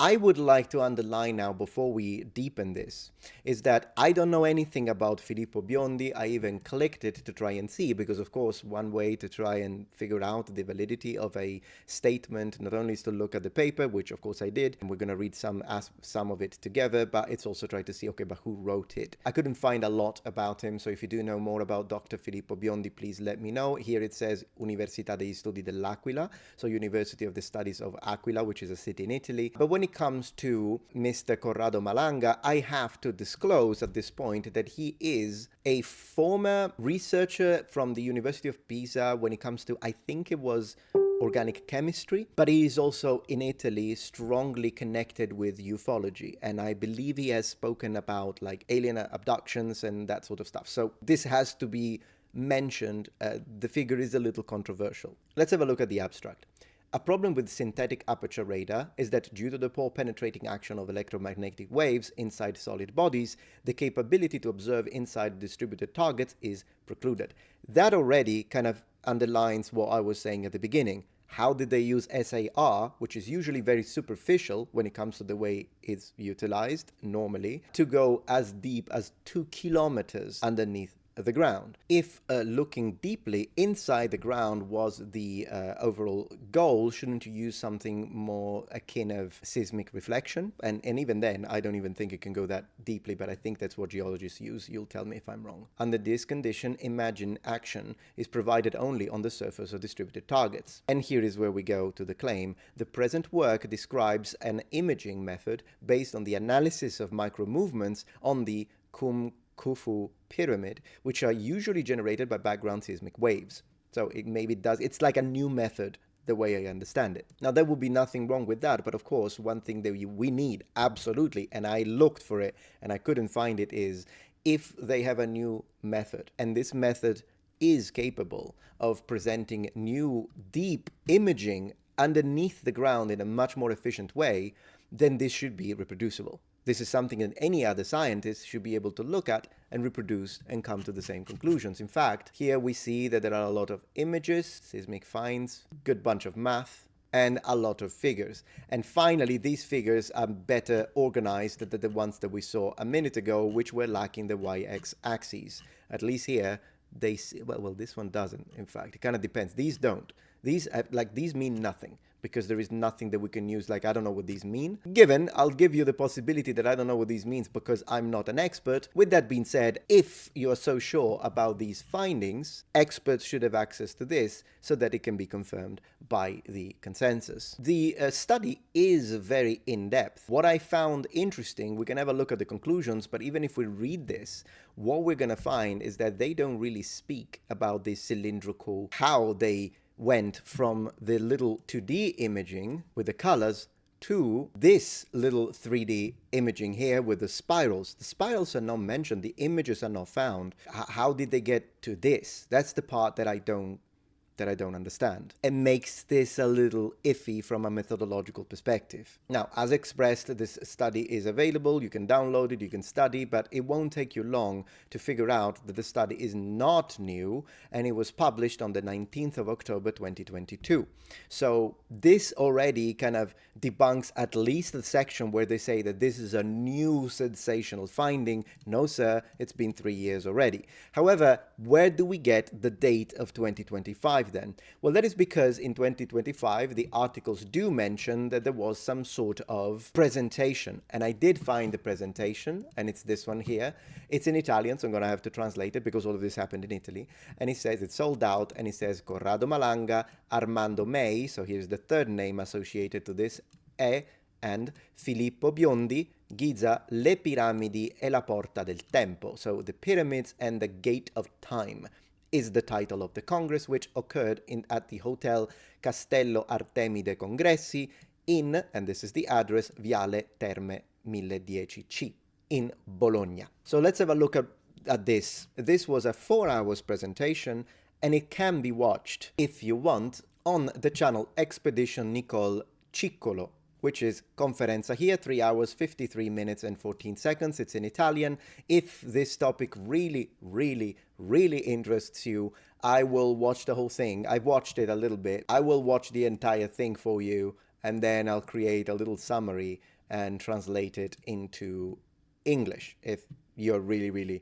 I would like to underline now, before we deepen this, is that I don't know anything about Filippo Biondi. I even clicked it to try and see, because of course one way to try and figure out the validity of a statement not only is to look at the paper, which of course I did, and we're going to read some of it together, but it's also try to see, okay, but who wrote it? I couldn't find a lot about him, so if you do know more about Dr. Filippo Biondi, please let me know. Here it says Università degli Studi dell'Aquila, so University of the Studies of Aquila, which is a city in Italy. But when it comes to Mr. Corrado Malanga, I have to disclose at this point that he is a former researcher from the University of Pisa when it comes to, I think it was organic chemistry, but he is also in Italy strongly connected with ufology, and I believe he has spoken about like alien abductions and that sort of stuff. So this has to be mentioned. The figure is a little controversial. Let's have a look at the abstract. A problem with synthetic aperture radar is that due to the poor penetrating action of electromagnetic waves inside solid bodies, the capability to observe inside distributed targets is precluded. That already kind of underlines what I was saying at the beginning. How did they use SAR, which is usually very superficial when it comes to the way it's utilized normally, to go as deep as 2 kilometers underneath the ground? If looking deeply inside the ground was the overall goal, shouldn't you use something more akin of seismic reflection? And even then, I don't even think it can go that deeply, but I think that's what geologists use. You'll tell me if I'm wrong. Under this condition, imagine action is provided only on the surface of distributed targets. And here is where we go to the claim. The present work describes an imaging method based on the analysis of micro-movements on the Khufu pyramid, which are usually generated by background seismic waves. So it's like a new method, the way I understand it. Now, there would be nothing wrong with that, but of course, one thing that we need, absolutely, and I looked for it and I couldn't find it, is if they have a new method, and this method is capable of presenting new deep imaging underneath the ground in a much more efficient way, then this should be reproducible. This is something that any other scientist should be able to look at and reproduce and come to the same conclusions. In fact, here we see that there are a lot of images, seismic finds, good bunch of math, and a lot of figures. And finally, these figures are better organized than the ones that we saw a minute ago, which were lacking the y-x axes. At least here, they see, well, this one doesn't, in fact. It kind of depends. These don't. These mean nothing, because there is nothing that we can use, like, I don't know what these mean. I'll give you the possibility that I don't know what these means because I'm not an expert. With that being said, if you are so sure about these findings, experts should have access to this so that it can be confirmed by the consensus. The study is very in-depth. What I found interesting, we can have a look at the conclusions, but even if we read this, what we're going to find is that they don't really speak about this cylindrical, how they went from the little 2D imaging with the colors to this little 3D imaging here with the spirals. The spirals are not mentioned. The images are not found. How did they get to this? That's the part that I don't understand. It makes this a little iffy from a methodological perspective. Now, as expressed, this study is available. You can download it, you can study, but it won't take you long to figure out that the study is not new, and it was published on the 19th of October 2022. So this already kind of debunks at least the section where they say that this is a new sensational finding. No, sir, it's been 3 years already. However, where do we get the date of 2025 then? Well, that is because in 2025, the articles do mention that there was some sort of presentation. And I did find the presentation, and it's this one here. It's in Italian, so I'm going to have to translate it because all of this happened in Italy. And it says it's sold out, and it says Corrado Malanga, Armando May, so here's the third name associated to this, and Filippo Biondi, Giza, le piramidi e la porta del tempo. So the pyramids and the gate of time is the title of the Congress, which occurred at the Hotel Castello Artemide Congressi in, and this is the address, Viale Terme 1010C in Bologna. So let's have a look at this. This was a 4 hours presentation, and it can be watched, if you want, on the channel Expedition Nicole Ciccolo, which is Conferenza here, 3 hours, 53 minutes and 14 seconds. It's in Italian. If this topic really, really, really interests you, I will watch the whole thing. I've watched it a little bit. I will watch the entire thing for you and then I'll create a little summary and translate it into English if you're really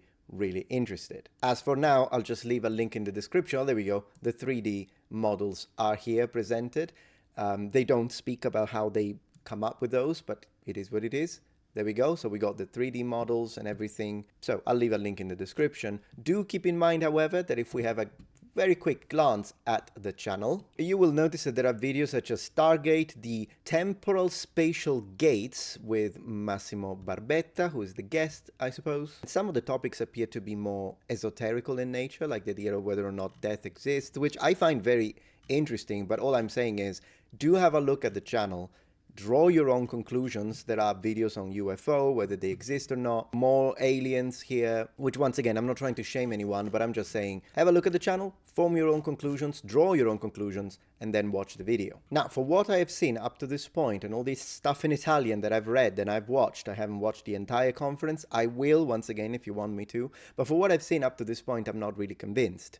interested. As for now, I'll just leave a link in the description. Oh, there we go. The 3D models are here presented. They don't speak about how they come up with those, but it is what it is. There we go. So we got the 3D models and everything. So I'll leave a link in the description. Do keep in mind, however, that if we have a very quick glance at the channel, you will notice that there are videos such as Stargate, the temporal spatial gates with Massimo Barbetta, who is the guest, I suppose. Some of the topics appear to be more esoterical in nature, like the idea of whether or not death exists, which I find very interesting, but all I'm saying is do have a look at the channel. Draw your own conclusions. There are videos on UFO, whether they exist or not. More aliens here, which once again, I'm not trying to shame anyone, but I'm just saying, have a look at the channel, form your own conclusions, draw your own conclusions, and then watch the video. Now, for what I have seen up to this point, and all this stuff in Italian that I've read and I've watched, I haven't watched the entire conference. I will, once again, if you want me to. But for what I've seen up to this point, I'm not really convinced.